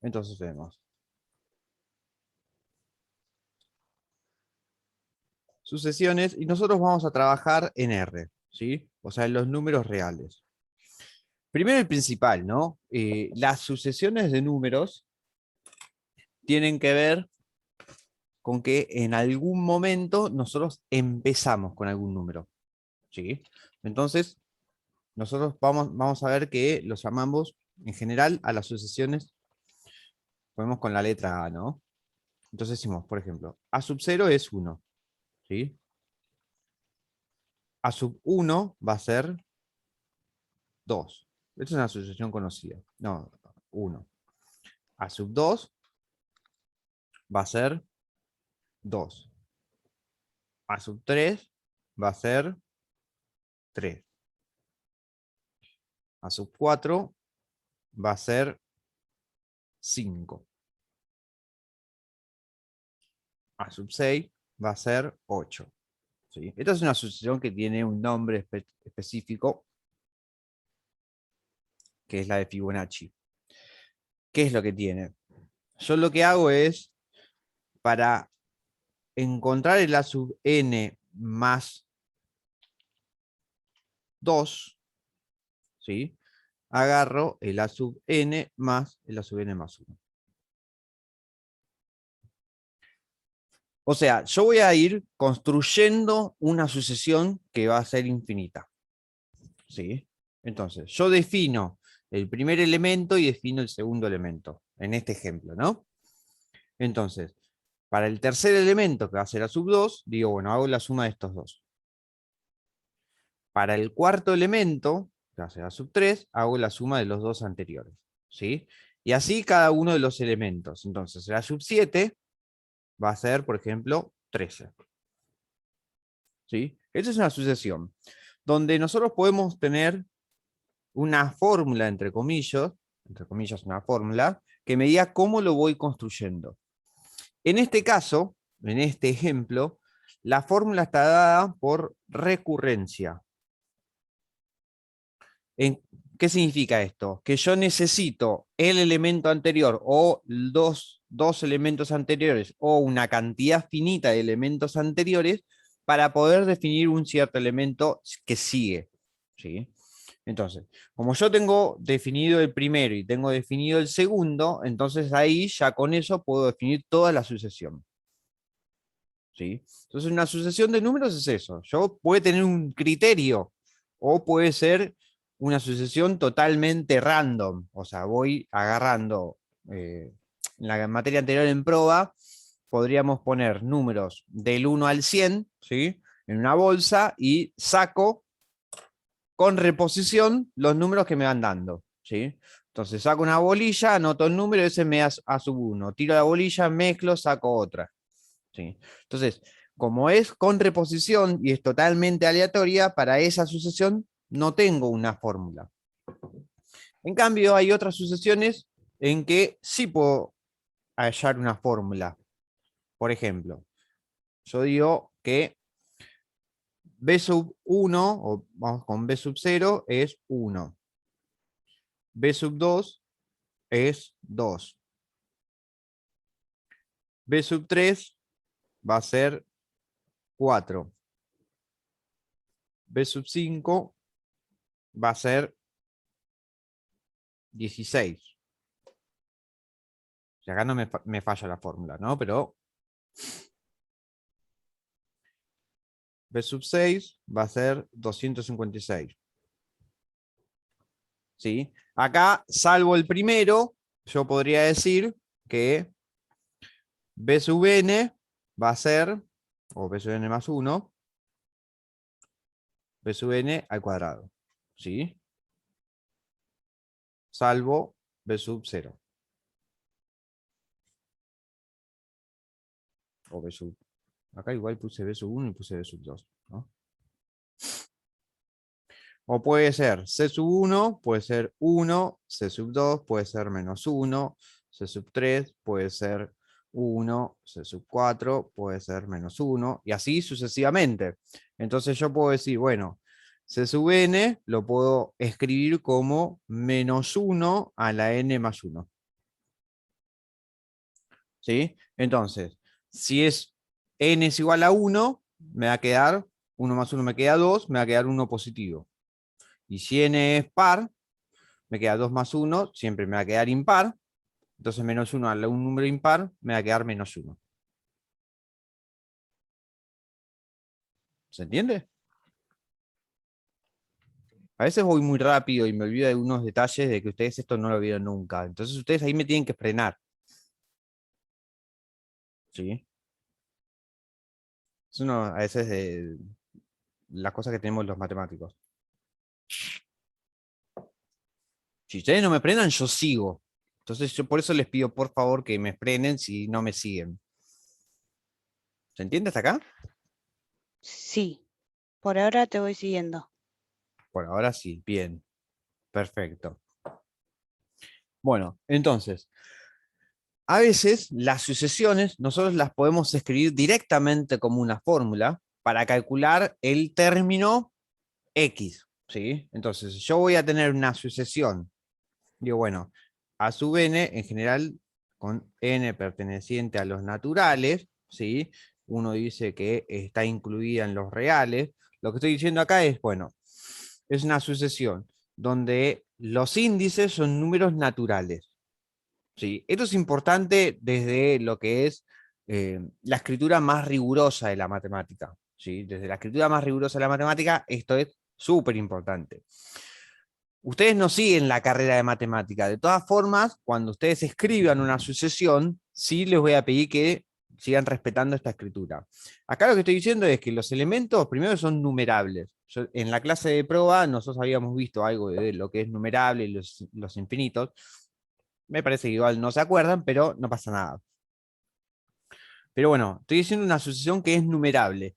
Entonces vemos. Sucesiones, y nosotros vamos a trabajar en R, ¿sí? O sea, en los números reales. Primero el principal, ¿no? Las sucesiones de números tienen que ver con que en algún momento nosotros empezamos con algún número, ¿sí? Entonces, nosotros vamos a ver que los llamamos, en general, a las sucesiones, ponemos con la letra A, ¿no? Entonces decimos, por ejemplo, A sub 0 es 1, ¿sí? A sub 1 va a ser 2. Esta es una sucesión conocida. No, 1. A sub 2 va a ser 2. A sub 3 va a ser 3. A sub 4 va a ser 5. A sub 6 va a ser 8. ¿Sí? Esta es una sucesión que tiene un nombre específico, que es la de Fibonacci. ¿Qué es lo que tiene? Yo lo que hago es, para encontrar el A sub n más 2, ¿sí? Agarro el A sub n más el A sub n más 1. O sea, yo voy a ir construyendo una sucesión que va a ser infinita, ¿sí? Entonces, yo defino el primer elemento y defino el segundo elemento, en este ejemplo, ¿no? Entonces, para el tercer elemento, que va a ser A sub 2, digo, bueno, hago la suma de estos dos. Para el cuarto elemento, que va a ser A sub 3, hago la suma de los dos anteriores, ¿sí? Y así cada uno de los elementos. Entonces, el A sub 7 va a ser, por ejemplo, 13. ¿Sí? Esta es una sucesión donde nosotros podemos tener una fórmula, entre comillas una fórmula, que me diga cómo lo voy construyendo. En este caso, en este ejemplo, la fórmula está dada por recurrencia. ¿Qué significa esto? Que yo necesito el elemento anterior o dos elementos anteriores o una cantidad finita de elementos anteriores para poder definir un cierto elemento que sigue, ¿sí? Entonces, como yo tengo definido el primero y tengo definido el segundo, entonces ahí ya con eso puedo definir toda la sucesión, ¿sí? Entonces una sucesión de números es eso. Yo puede tener un criterio o puede ser una sucesión totalmente random. O sea, voy agarrando, en la materia anterior en proba, podríamos poner números del 1 al 100, ¿sí? En una bolsa y saco con reposición los números que me van dando, ¿sí? Entonces saco una bolilla, anoto el número, ese me da A sub 1. Tiro la bolilla, mezclo, saco otra. ¿Sí? Entonces, como es con reposición y es totalmente aleatoria, para esa sucesión no tengo una fórmula. En cambio, hay otras sucesiones en que sí puedo hallar una fórmula. Por ejemplo, yo digo que B sub 1, o vamos con B sub 0, es 1. B sub 2 es 2. B sub 3 va a ser 4. B sub 5 va a ser 16. Y acá no me falla la fórmula, ¿no? Pero B sub 6 va a ser 256. ¿Sí? Acá, salvo el primero, yo podría decir que B sub n va a ser, o B sub n más 1, B sub n al cuadrado. ¿Sí? Salvo B sub 0. O B sub. Acá igual puse B sub 1 y puse B sub 2, ¿no? O puede ser C sub 1, puede ser 1, C sub 2 puede ser menos 1, C sub 3 puede ser 1, C sub 4 puede ser menos 1, y así sucesivamente. Entonces yo puedo decir, bueno, C sub n lo puedo escribir como menos 1 a la n más 1. ¿sí? Entonces, si es n es igual a 1, me va a quedar 1 más 1 me queda 2, me va a quedar 1 positivo. Y si n es par, me queda 2 más 1, siempre me va a quedar impar. Entonces menos 1 a un número impar me va a quedar menos 1. ¿Se entiende? A veces voy muy rápido y me olvido de algunos detalles de que ustedes esto no lo vieron nunca. Entonces ustedes ahí me tienen que frenar. ¿Sí? Es uno a veces de las cosas que tenemos los matemáticos. Si ustedes no me frenan, yo sigo. Entonces yo por eso les pido por favor que me frenen si no me siguen. ¿Se entiende hasta acá? Sí, por ahora te voy siguiendo. Por ahora sí, bien, perfecto. Bueno, entonces, a veces las sucesiones nosotros las podemos escribir directamente como una fórmula para calcular el término X, ¿sí? Entonces, yo voy a tener una sucesión. Digo, bueno, a sub n, en general, con n perteneciente a los naturales, ¿sí? Uno dice que está incluida en los reales. Lo que estoy diciendo acá es, bueno, es una sucesión donde los índices son números naturales, ¿sí? Esto es importante desde lo que es la escritura más rigurosa de la matemática, ¿sí? Desde la escritura más rigurosa de la matemática, esto es súper importante. Ustedes no siguen la carrera de matemática. De todas formas, cuando ustedes escriban una sucesión, sí les voy a pedir que sigan respetando esta escritura. Acá lo que estoy diciendo es que los elementos primero son numerables. En la clase de prueba nosotros habíamos visto algo de lo que es numerable y los infinitos. Me parece que igual no se acuerdan, pero no pasa nada. Pero bueno, estoy diciendo una sucesión que es numerable.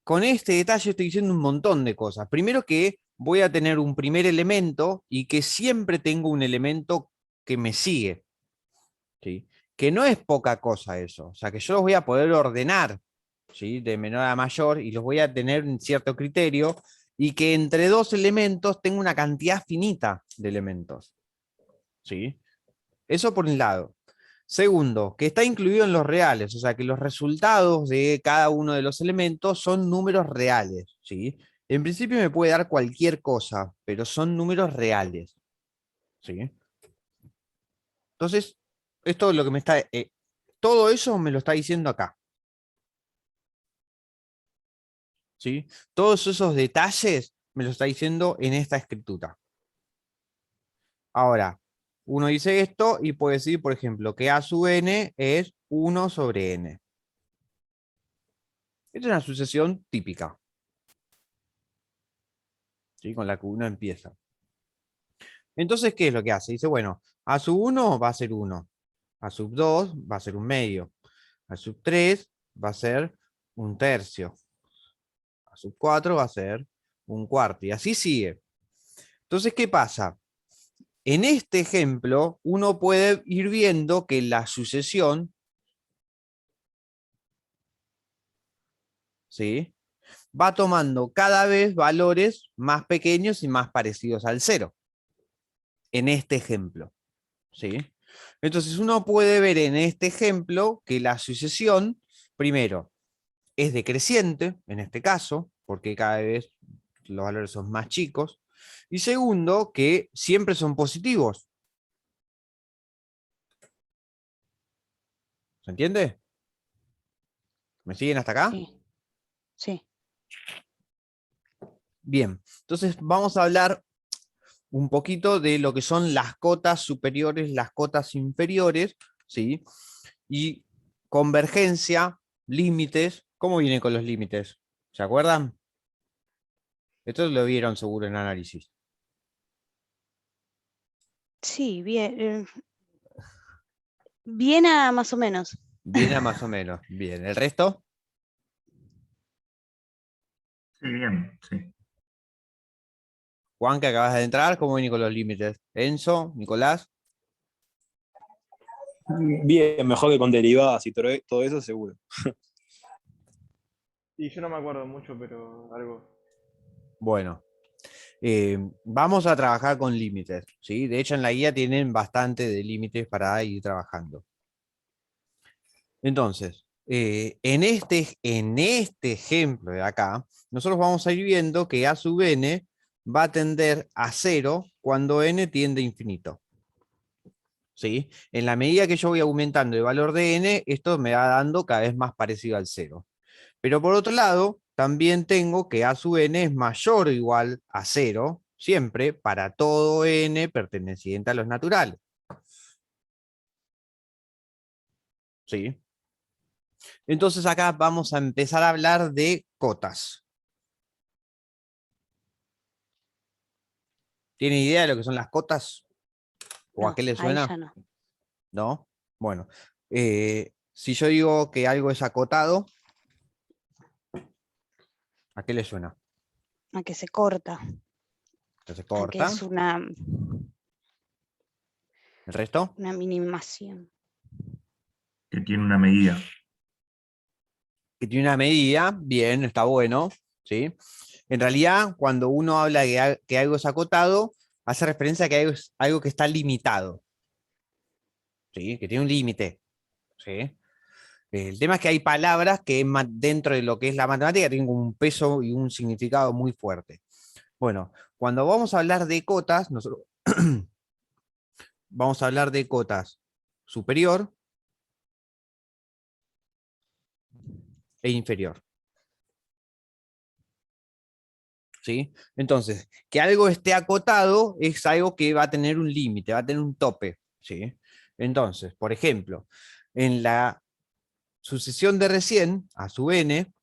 Con este detalle estoy diciendo un montón de cosas. Primero que voy a tener un primer elemento y que siempre tengo un elemento que me sigue, ¿sí? Que no es poca cosa eso. O sea, que yo los voy a poder ordenar, ¿sí? De menor a mayor y los voy a tener en cierto criterio y que entre dos elementos tengo una cantidad finita de elementos, ¿sí? Eso por un lado. Segundo, que está incluido en los reales, o sea que los resultados de cada uno de los elementos son números reales, ¿sí? En principio me puede dar cualquier cosa, pero son números reales, ¿sí? Entonces, esto es lo que me está... todo eso me lo está diciendo acá, ¿sí? Todos esos detalles me lo está diciendo en esta escritura. Ahora, uno dice esto y puede decir, por ejemplo, que A sub n es 1 sobre n. Esta es una sucesión típica, ¿sí? Con la que uno empieza. Entonces, ¿qué es lo que hace? Dice, bueno, a sub 1 va a ser 1, a sub 2 va a ser un medio, a sub 3 va a ser un tercio, a sub 4 va a ser un cuarto, y así sigue. Entonces, ¿qué pasa? En este ejemplo, uno puede ir viendo que la sucesión, ¿sí? Va tomando cada vez valores más pequeños y más parecidos al cero, en este ejemplo, ¿sí? Entonces uno puede ver en este ejemplo que la sucesión, primero, es decreciente, en este caso, porque cada vez los valores son más chicos, y segundo, que siempre son positivos. ¿Se entiende? ¿Me siguen hasta acá? Sí, sí. Bien, entonces vamos a hablar un poquito de lo que son las cotas superiores, las cotas inferiores, ¿sí? Y convergencia, límites. ¿Cómo vienen con los límites? ¿Se acuerdan? Esto lo vieron seguro en análisis. Sí, bien. Bien a más o menos. Viene a más o menos. Bien. ¿El resto? Sí, bien, sí. Juan, que acabas de entrar, ¿cómo viene con los límites? Enzo, Nicolás. Bien, mejor que con derivadas y todo eso, seguro. Y yo no me acuerdo mucho, pero algo. Bueno, vamos a trabajar con límites, ¿sí? De hecho, en la guía tienen bastante de límites para ir trabajando. Entonces, en este ejemplo de acá, nosotros vamos a ir viendo que A sub n va a tender a 0 cuando n tiende a infinito. ¿Sí? En la medida que yo voy aumentando el valor de n, esto me va dando cada vez más parecido al 0. Pero por otro lado, también tengo que A sub n es mayor o igual a 0, siempre, para todo n perteneciente a los naturales. ¿Sí? Entonces acá vamos a empezar a hablar de cotas. ¿Tiene idea de lo que son las cotas? ¿O a No, qué le ahí suena? ya no. ¿No? Bueno, si yo digo que algo es acotado, ¿a qué le suena? A que se corta, ¿Que se a que corta? es ¿El resto? una minimación. Que tiene una medida. Que tiene una medida, bien, está bueno, ¿sí? En realidad, cuando uno habla de que algo es acotado, hace referencia a que es algo que está limitado, ¿sí? Que tiene un límite, ¿sí? El tema es que hay palabras que dentro de lo que es la matemática tienen un peso y un significado muy fuerte. Bueno, cuando vamos a hablar de cotas, nosotros vamos a hablar de cotas superior e inferior. ¿Sí? Entonces, que algo esté acotado es algo que va a tener un límite, va a tener un tope. ¿Sí? Entonces, por ejemplo, en la sucesión de recién, a sub n,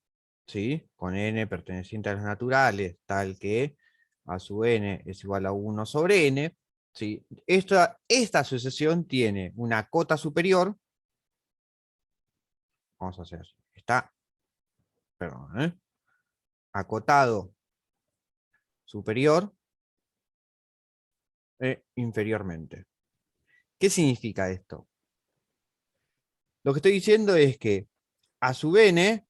¿sí? Con n perteneciente a los naturales, tal que a sub n es igual a 1 sobre n, ¿sí? Esta sucesión tiene una cota superior, vamos a hacer así, está, perdón, acotado superior e inferiormente. ¿Qué significa esto? Lo que estoy diciendo es que a sub n,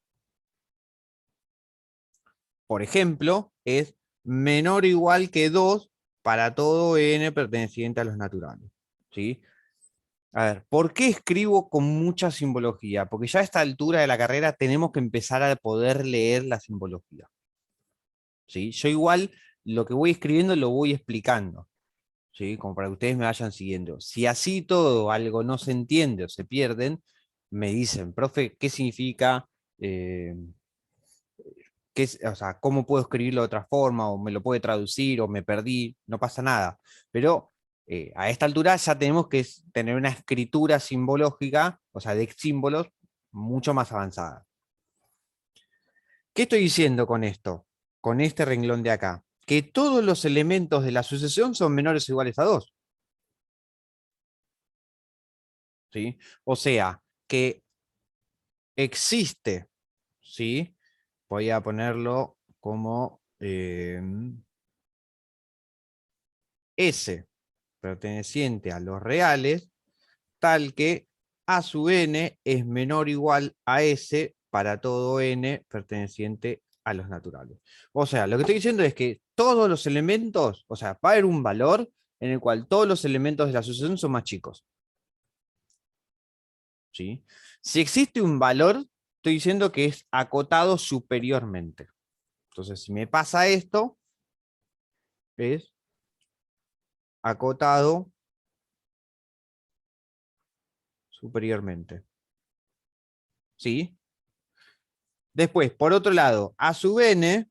por ejemplo, es menor o igual que 2 para todo n perteneciente a los naturales. ¿Sí? A ver, ¿por qué escribo con mucha simbología? Porque ya a esta altura de la carrera tenemos que empezar a poder leer la simbología. ¿Sí? Yo igual lo que voy escribiendo lo voy explicando, ¿sí? Como para que ustedes me vayan siguiendo. Si así todo algo no se entiende o se pierden, me dicen, profe, ¿qué significa? O sea, ¿cómo puedo escribirlo de otra forma? ¿O me lo puede traducir? ¿O me perdí? No pasa nada. Pero a esta altura ya tenemos que tener una escritura simbológica, o sea, de símbolos, mucho más avanzada. ¿Qué estoy diciendo con esto? Con este renglón de acá. Que todos los elementos de la sucesión son menores o iguales a 2. ¿Sí? O sea, que existe, ¿sí? Voy a ponerlo como S perteneciente a los reales, tal que A sub n es menor o igual a S para todo n perteneciente a los naturales. O sea, lo que estoy diciendo es que todos los elementos, o sea, va a haber un valor en el cual todos los elementos de la sucesión son más chicos. ¿Sí? Si existe un valor, estoy diciendo que es acotado superiormente. Entonces, si me pasa esto, es acotado superiormente. ¿Sí? Después, por otro lado, A sub n,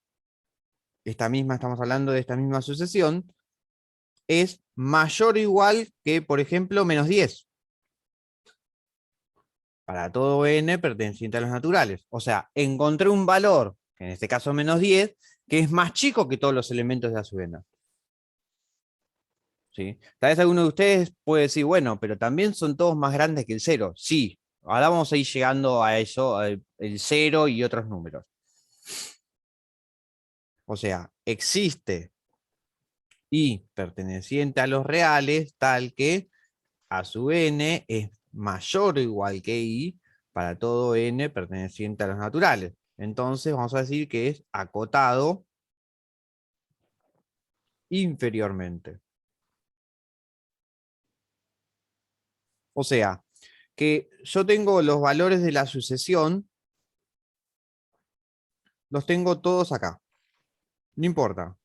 estamos hablando de esta misma sucesión, es mayor o igual que, por ejemplo, menos 10. Para todo n perteneciente a los naturales. O sea, encontré un valor, en este caso menos 10, que es más chico que todos los elementos de A sub n. ¿Sí? Tal vez alguno de ustedes puede decir, bueno, pero también son todos más grandes que el 0. Sí, ahora vamos a ir llegando a eso, el 0 y otros números. O sea, existe y perteneciente a los reales, tal que A sub n es mayor o igual que I para todo n perteneciente a los naturales. Entonces vamos a decir que es acotado inferiormente. O sea, que yo tengo los valores de la sucesión, los tengo todos acá. No importa.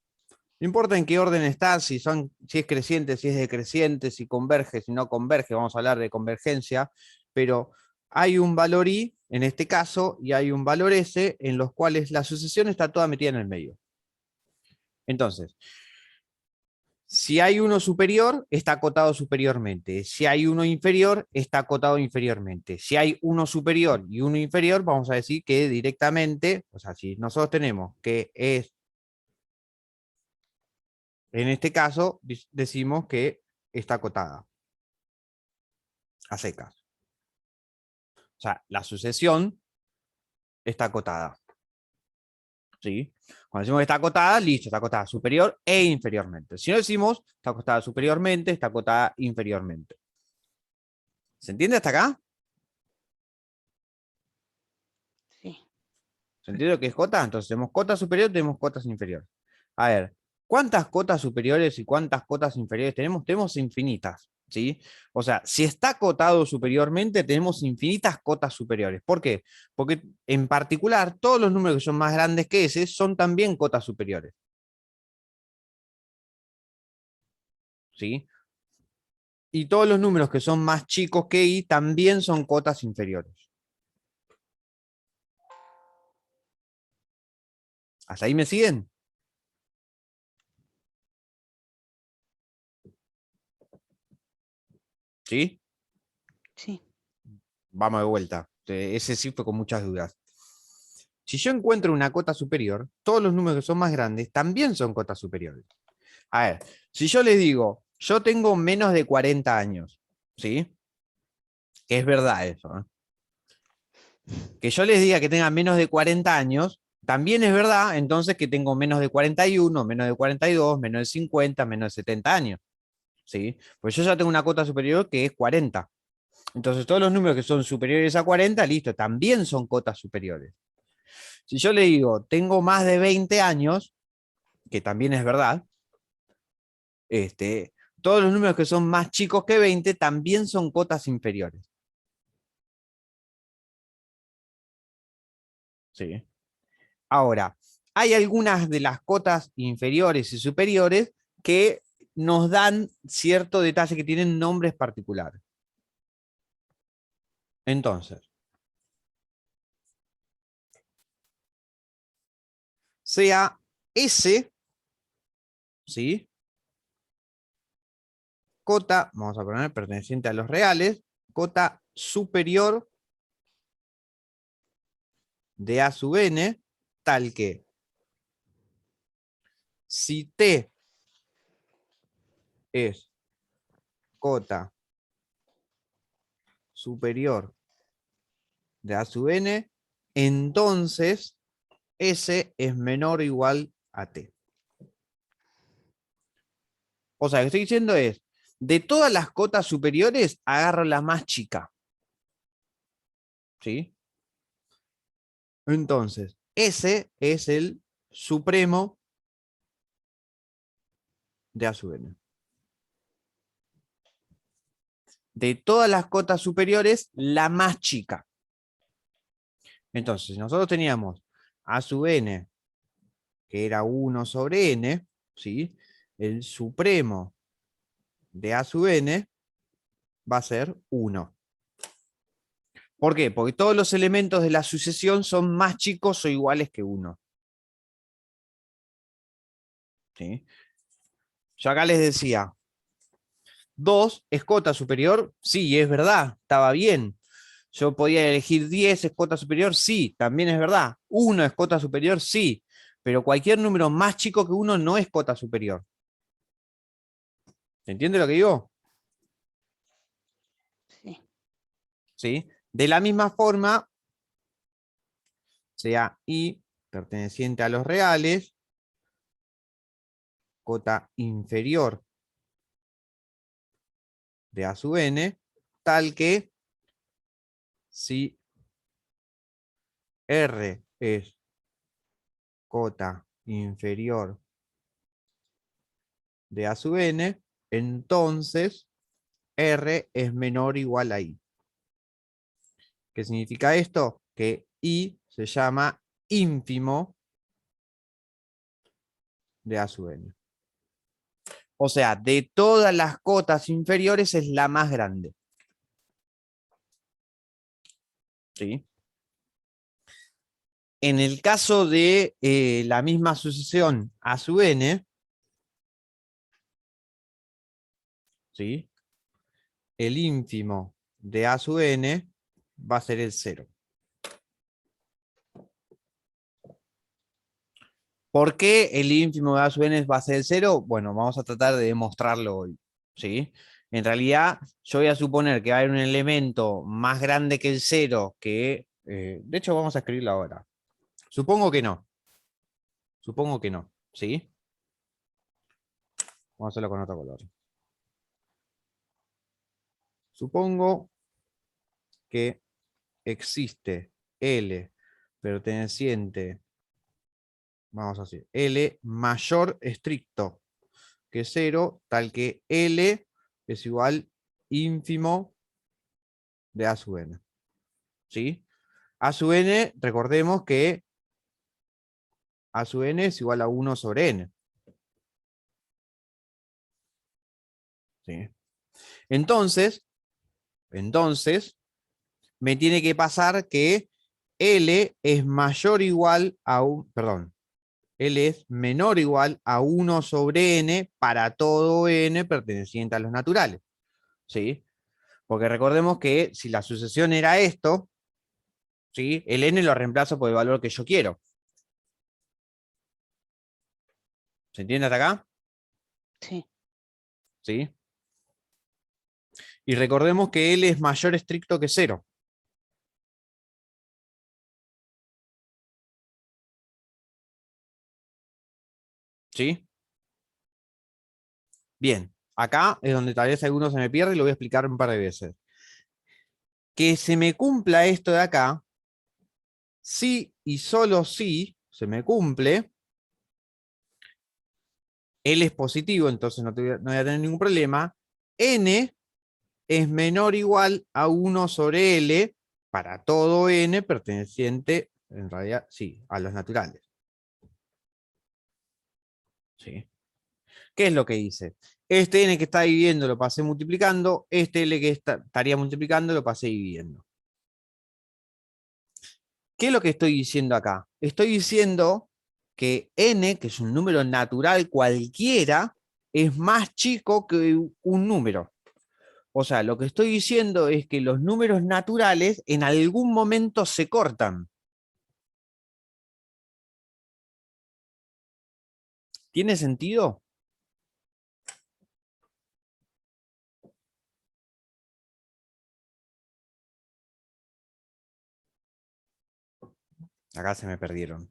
No importa en qué orden está, si es creciente, si es decreciente, si converge, si no converge, vamos a hablar de convergencia, pero hay un valor i en este caso y hay un valor s en los cuales la sucesión está toda metida en el medio. Entonces, si hay uno superior, está acotado superiormente. Si hay uno inferior, está acotado inferiormente. Si hay uno superior y uno inferior, vamos a decir que directamente, o sea, si nosotros tenemos que es, en este caso, decimos que está acotada a secas. O sea, la sucesión está acotada. ¿Sí? Cuando decimos que está acotada, listo, está acotada superior e inferiormente. Si no decimos está acotada superiormente, está acotada inferiormente. ¿Se entiende hasta acá? Sí. ¿Se entiende lo que es cota? Entonces tenemos cota superior, tenemos cotas inferiores. A ver, ¿cuántas cotas superiores y cuántas cotas inferiores tenemos? Tenemos infinitas, ¿sí? O sea, si está acotado superiormente, tenemos infinitas cotas superiores. ¿Por qué? Porque en particular, todos los números que son más grandes que ese son también cotas superiores. ¿Sí? Y todos los números que son más chicos que i también son cotas inferiores. ¿Hasta ahí me siguen? ¿Sí? Sí. Vamos de vuelta. Ese sí fue con muchas dudas. Si yo encuentro una cota superior, todos los números que son más grandes también son cotas superiores. A ver, si yo les digo, yo tengo menos de 40 años, ¿sí? Que es verdad eso, ¿eh? Que yo les diga que tenga menos de 40 años, también es verdad, entonces que tengo menos de 41, menos de 42, menos de 50, menos de 70 años, ¿sí? Pues yo ya tengo una cota superior que es 40. Entonces todos los números que son superiores a 40, listo, también son cotas superiores. Si yo le digo, tengo más de 20 años, que también es verdad, todos los números que son más chicos que 20 también son cotas inferiores. ¿Sí? Ahora, hay algunas de las cotas inferiores y superiores que nos dan cierto detalle, que tienen nombres particulares. Entonces, sea S, ¿sí? Cota, vamos a poner perteneciente a los reales, cota superior de A sub n, tal que si T es cota superior de A sub n, entonces S es menor o igual a T. O sea, lo que estoy diciendo es, de todas las cotas superiores, agarro la más chica. ¿Sí? Entonces, S es el supremo de A sub n. De todas las cotas superiores, la más chica. Entonces, nosotros teníamos A sub n, que era 1 sobre n, ¿sí? El supremo de A sub n va a ser 1. ¿Por qué? Porque todos los elementos de la sucesión son más chicos o iguales que 1. ¿Sí? Yo acá les decía, 2 es cota superior, sí, es verdad, estaba bien. Yo podía elegir 10 es cota superior, sí, también es verdad. 1 es cota superior, sí, pero cualquier número más chico que 1 no es cota superior. ¿Se entiende lo que digo? Sí. ¿Sí? De la misma forma, sea i perteneciente a los reales, cota inferior de A sub n, tal que si R es cota inferior de A sub n, entonces R es menor o igual a I. ¿Qué significa esto? Que I se llama ínfimo de A sub n. O sea, de todas las cotas inferiores es la más grande. ¿Sí? En el caso de la misma sucesión A sub n, ¿sí? El ínfimo de A sub n va a ser el 0. ¿Por qué el ínfimo de A sub n va a ser el 0? Bueno, vamos a tratar de demostrarlo hoy, ¿sí? En realidad, yo voy a suponer que va a haber un elemento más grande que el 0 que... de hecho, vamos a escribirlo ahora. Supongo que no. Supongo que no, ¿sí? Vamos a hacerlo con otro color. Supongo que existe L perteneciente, vamos a decir, L mayor estricto que 0, tal que L es igual ínfimo de A sub n. ¿Sí? A sub n, recordemos que A sub n es igual a 1 sobre n. ¿Sí? Entonces, me tiene que pasar que L es mayor o igual a un, perdón, L es menor o igual a 1 sobre n para todo n perteneciente a los naturales. ¿Sí? Porque recordemos que si la sucesión era esto, ¿sí? El n lo reemplazo por el valor que yo quiero. ¿Se entiende hasta acá? Sí. ¿Sí? Y recordemos que L es mayor estricto que 0. ¿Sí? Bien, acá es donde tal vez alguno se me pierde y lo voy a explicar un par de veces. Que se me cumpla esto de acá, si y solo si se me cumple, L es positivo, entonces no voy a tener ningún problema. N es menor o igual a 1 sobre L para todo n perteneciente, en realidad, sí, a los naturales. ¿Sí? ¿Qué es lo que dice? Este n que está dividiendo lo pasé multiplicando, este L que estaría multiplicando lo pasé dividiendo. ¿Qué es lo que estoy diciendo acá? Estoy diciendo que n, que es un número natural cualquiera, es más chico que un número. O sea, lo que estoy diciendo es que los números naturales en algún momento se cortan. ¿Tiene sentido? Acá se me perdieron.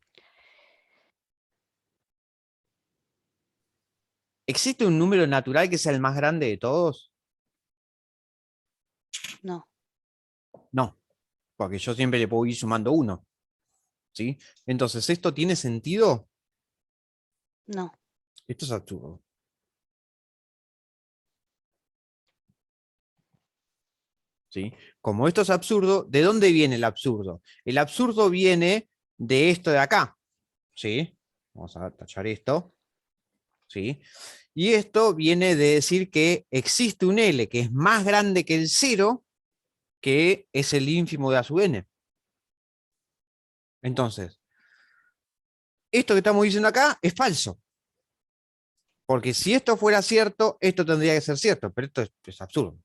¿Existe un número natural que sea el más grande de todos? No. No, porque yo siempre le puedo ir sumando 1. ¿Sí? Entonces, ¿esto tiene sentido? No. Esto es absurdo. ¿Sí? Como esto es absurdo, ¿de dónde viene el absurdo? El absurdo viene de esto de acá. ¿Sí? Vamos a tachar esto. ¿Sí? Y esto viene de decir que existe un L que es más grande que el 0, que es el ínfimo de A sub n. Entonces, esto que estamos diciendo acá es falso. Porque si esto fuera cierto, esto tendría que ser cierto, pero esto es absurdo.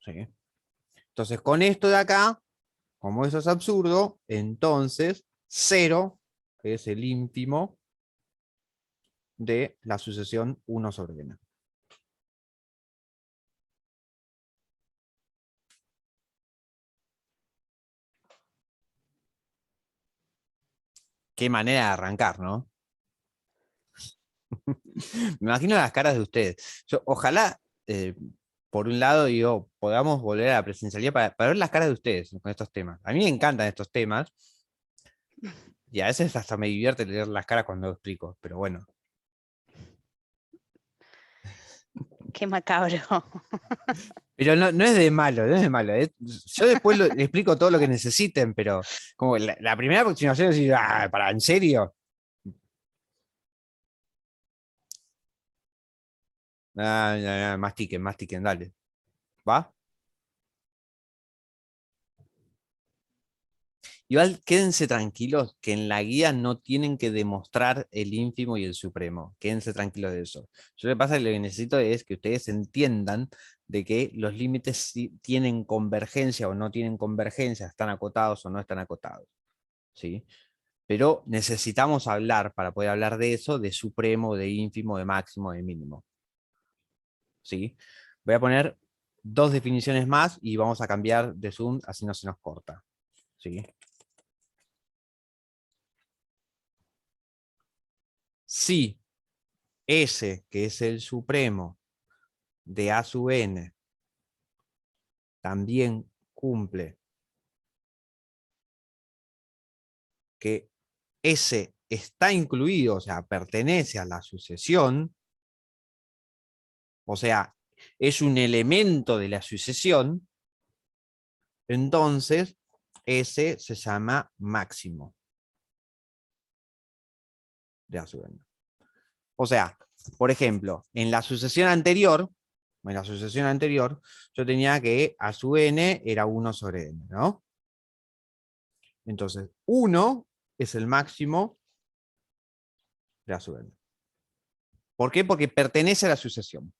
¿Sí? Entonces, con esto de acá, como eso es absurdo, entonces 0 es el ínfimo de la sucesión 1 sobre n. Qué manera de arrancar, ¿no? Me imagino las caras de ustedes. Ojalá, por un lado, digo, podamos volver a la presencialidad para ver las caras de ustedes con estos temas. A mí me encantan estos temas y a veces hasta me divierte leer las caras cuando lo explico, pero bueno. Qué macabro. Pero no es de malo, no es de malo. Yo después le explico todo lo que necesiten, pero como la primera aproximación es decir, ¿para en serio? Mastiquen, dale. ¿Va? Igual quédense tranquilos que en la guía no tienen que demostrar el ínfimo y el supremo. Quédense tranquilos de eso. Yo lo que pasa es que lo que necesito es que ustedes entiendan de que los límites sí tienen convergencia o no tienen convergencia, están acotados o no están acotados. ¿Sí? Pero necesitamos hablar, para poder hablar de eso, de supremo, de ínfimo, de máximo, de mínimo. ¿Sí? Voy a poner 2 definiciones más y vamos a cambiar de zoom, así no se nos corta. ¿Sí? Si S, que es el supremo de A sub n, también cumple que S está incluido, o sea, pertenece a la sucesión, o sea, es un elemento de la sucesión, entonces S se llama máximo de A sub n. O sea, por ejemplo, en la sucesión anterior, yo tenía que A sub n era 1 sobre n, ¿no? Entonces, 1 es el máximo de A sub n. ¿Por qué? Porque pertenece a la sucesión.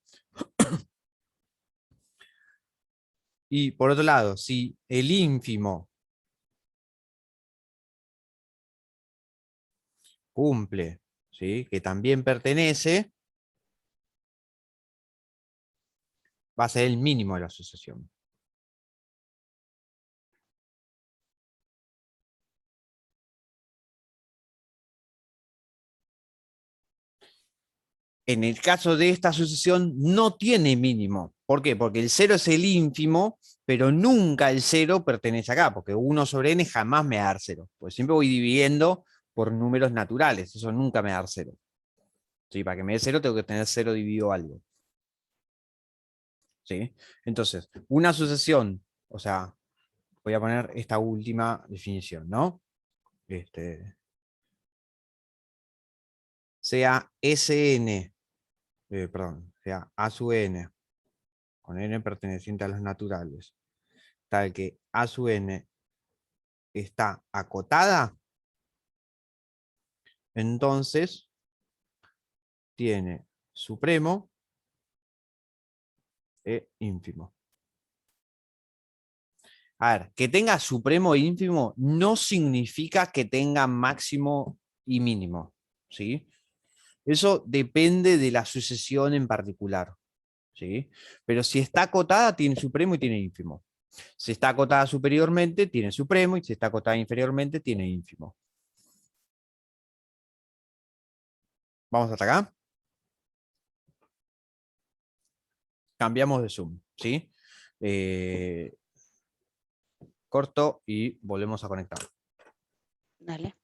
Y por otro lado, si el ínfimo cumple, ¿sí?, que también pertenece, va a ser el mínimo de la sucesión. En el caso de esta sucesión no tiene mínimo. ¿Por qué? Porque el 0 es el ínfimo, pero nunca el 0 pertenece acá, porque 1 sobre n jamás me va a dar 0. Porque siempre voy dividiendo por números naturales, eso nunca me va a dar 0. ¿Sí? Para que me dé 0 tengo que tener 0 dividido algo. ¿Sí? Entonces, una sucesión, o sea, voy a poner esta última definición, ¿no? Sea Sn, sea A sub n, con n perteneciente a los naturales, tal que A sub n está acotada, entonces tiene supremo e ínfimo. A ver, que tenga supremo e ínfimo no significa que tenga máximo y mínimo, ¿sí? Eso depende de la sucesión en particular, ¿sí? Pero si está acotada, tiene supremo y tiene ínfimo. Si está acotada superiormente, tiene supremo, y si está acotada inferiormente, tiene ínfimo. Vamos hasta acá. Cambiamos de zoom, ¿sí? Corto y volvemos a conectar. Dale.